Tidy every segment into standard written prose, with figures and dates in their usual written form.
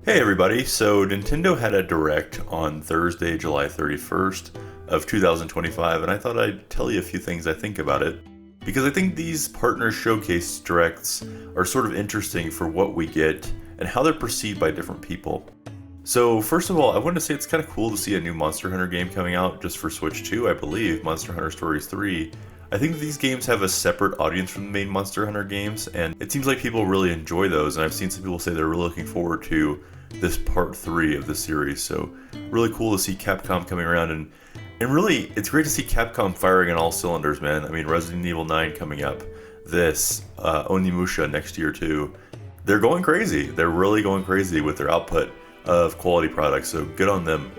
Hey everybody, so Nintendo had a direct on Thursday, July 31st of 2025, and I thought I'd tell you a few things I think about it, because I think these partner showcase directs are sort of interesting for what we get and how they're perceived by different people. So first of all, I wanted to say it's kind of cool to see a new Monster Hunter game coming out just for Switch 2, I believe, Monster Hunter Stories 3. I think that these games have a separate audience from the main Monster Hunter games, and it seems like people really enjoy those, and I've seen some people say they're really looking forward to this part 3 of the series. So really cool to see Capcom coming around, and really it's great to see Capcom firing on all cylinders, man. I mean, Resident Evil 9 coming up, this Onimusha next year too. They're going crazy. They're really going crazy with their output of quality products, so good on them.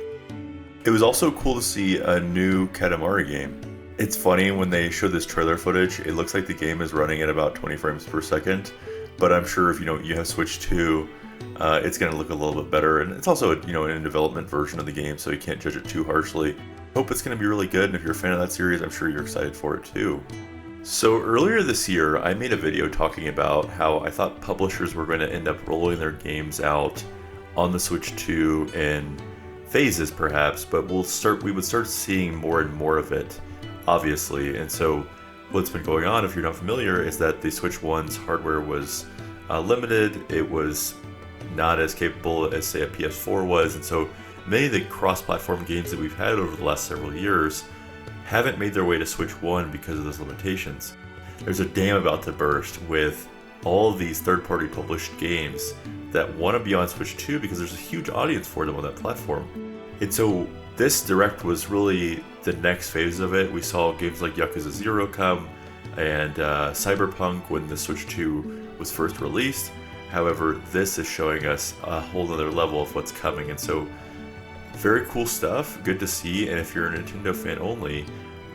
It was also cool to see a new Katamari game. It's funny when they show this trailer footage, it looks like the game is running at about 20 frames per second, but I'm sure if you have Switch 2, it's going to look a little bit better, and it's also in a development version of the game, so you can't judge it too harshly. Hope it's going to be really good, and if you're a fan of that series, I'm sure you're excited for it too. So earlier this year, I made a video talking about how I thought publishers were going to end up rolling their games out on the Switch 2 in phases perhaps, but we would start seeing more and more of it, obviously. And so what's been going on, if you're not familiar, is that the Switch 1's hardware was limited. It was not as capable as, say, a PS4 was, and so many of the cross-platform games that we've had over the last several years haven't made their way to Switch 1 because of those limitations. There's a dam about to burst with all of these third-party published games that want to be on Switch 2 because there's a huge audience for them on that platform. And so this Direct was really the next phase of it. We saw games like Yakuza 0 come, and Cyberpunk when the Switch 2 was first released. However, this is showing us a whole other level of what's coming, and so very cool stuff, good to see. And if you're a Nintendo fan only,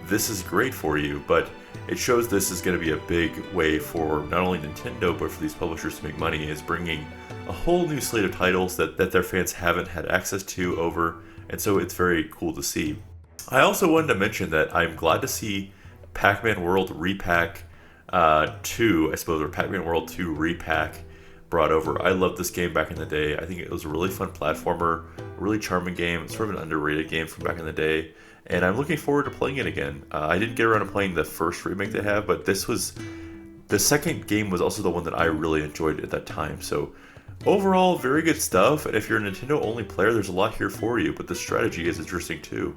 this is great for you, but it shows this is going to be a big way for not only Nintendo, but for these publishers to make money, is bringing a whole new slate of titles that their fans haven't had access to over, and so it's very cool to see. I also wanted to mention that I'm glad to see PacMan World Repack 2, I suppose, or PacMan World 2 Repack brought over. I loved this game back in the day. I think it was a really fun platformer, a really charming game. It's sort of an underrated game from back in the day, and I'm looking forward to playing it again. I didn't get around to playing the first remake they have, but the second game was also the one that I really enjoyed at that time. So overall, very good stuff, and if you're a Nintendo only player, there's a lot here for you, but the strategy is interesting too.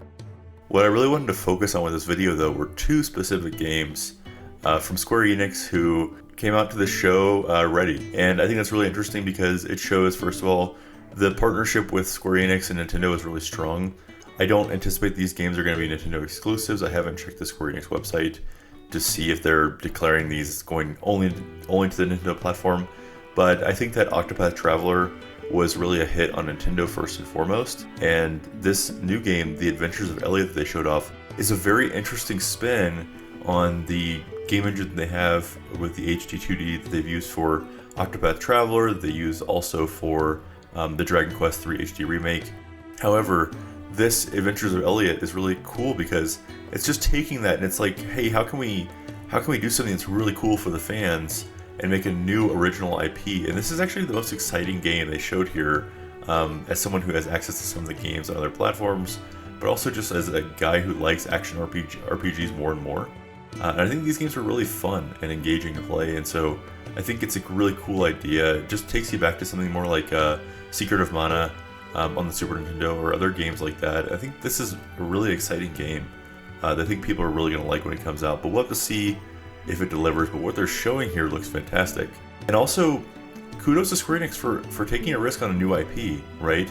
What I really wanted to focus on with this video, though, were two specific games from Square Enix who came out to the show ready. And I think that's really interesting because it shows, first of all, the partnership with Square Enix and Nintendo is really strong. I don't anticipate these games are going to be Nintendo exclusives. I haven't checked the Square Enix website to see if they're declaring these going only to the Nintendo platform. But I think that Octopath Traveler was really a hit on Nintendo first and foremost. And this new game, The Adventures of Elliot, that they showed off, is a very interesting spin on the game engine they have with the HD2D that they've used for Octopath Traveler, that they use also for the Dragon Quest III HD remake. However, this Adventures of Elliot is really cool because it's just taking that and it's like, hey, how can we do something that's really cool for the fans and make a new original IP? And this is actually the most exciting game they showed here, as someone who has access to some of the games on other platforms, but also just as a guy who likes action RPGs more and more. And I think these games are really fun and engaging to play, and so I think it's a really cool idea. It just takes you back to something more like Secret of Mana on the Super Nintendo or other games like that. I think this is a really exciting game that I think people are really going to like when it comes out, but we'll have to see if it delivers. But what they're showing here looks fantastic. And also, kudos to Square Enix for taking a risk on a new IP, right?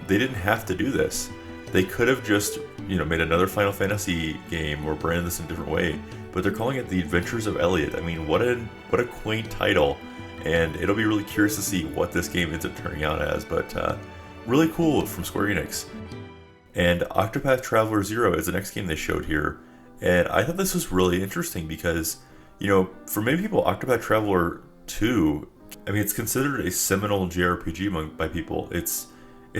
They didn't have to do this. They could have just, made another Final Fantasy game or branded this in a different way, but they're calling it The Adventures of Elliot. I mean, what a quaint title, and it'll be really curious to see what this game ends up turning out as, but really cool from Square Enix. And Octopath Traveler 0 is the next game they showed here, and I thought this was really interesting because, for many people, Octopath Traveler 2, I mean, it's considered a seminal JRPG by people. It's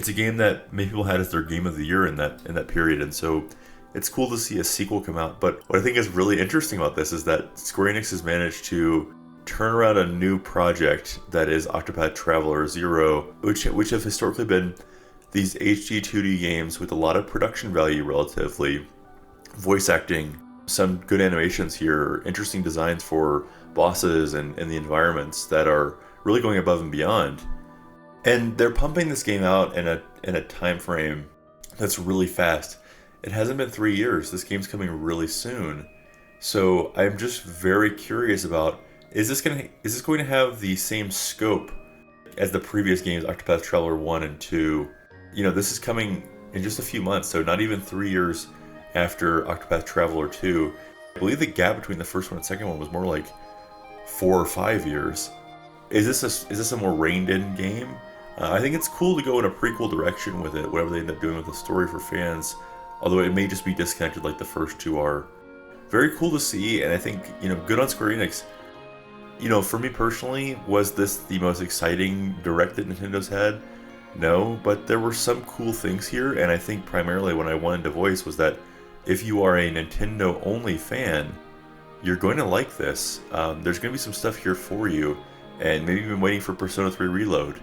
a game that many people had as their game of the year in that period, and so it's cool to see a sequel come out. But what I think is really interesting about this is that Square Enix has managed to turn around a new project that is Octopath Traveler 0, which have historically been these HD 2D games with a lot of production value relatively, voice acting, some good animations here, interesting designs for bosses and the environments that are really going above and beyond. And they're pumping this game out in a time frame that's really fast. It hasn't been 3 years. This game's coming really soon. So I'm just very curious about, is this going to have the same scope as the previous games, Octopath Traveler 1 and 2? You know, this is coming in just a few months, so not even 3 years after Octopath Traveler 2. I believe the gap between the first one and second one was more like 4 or 5 years. Is this a more reined-in game? I think it's cool to go in a prequel direction with it, whatever they end up doing with the story for fans. Although it may just be disconnected like the first two are. Very cool to see, and I think, you know, good on Square Enix. You know, for me personally, was this the most exciting direct that Nintendo's had? No, but there were some cool things here, and I think primarily what I wanted to voice was that if you are a Nintendo-only fan, you're going to like this. There's going to be some stuff here for you, and maybe you've been waiting for Persona 3 Reload.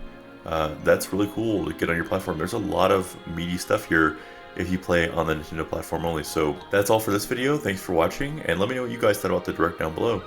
That's really cool to get on your platform. There's a lot of meaty stuff here if you play on the Nintendo platform only. So that's all for this video. Thanks for watching, and let me know what you guys thought about the direct down below.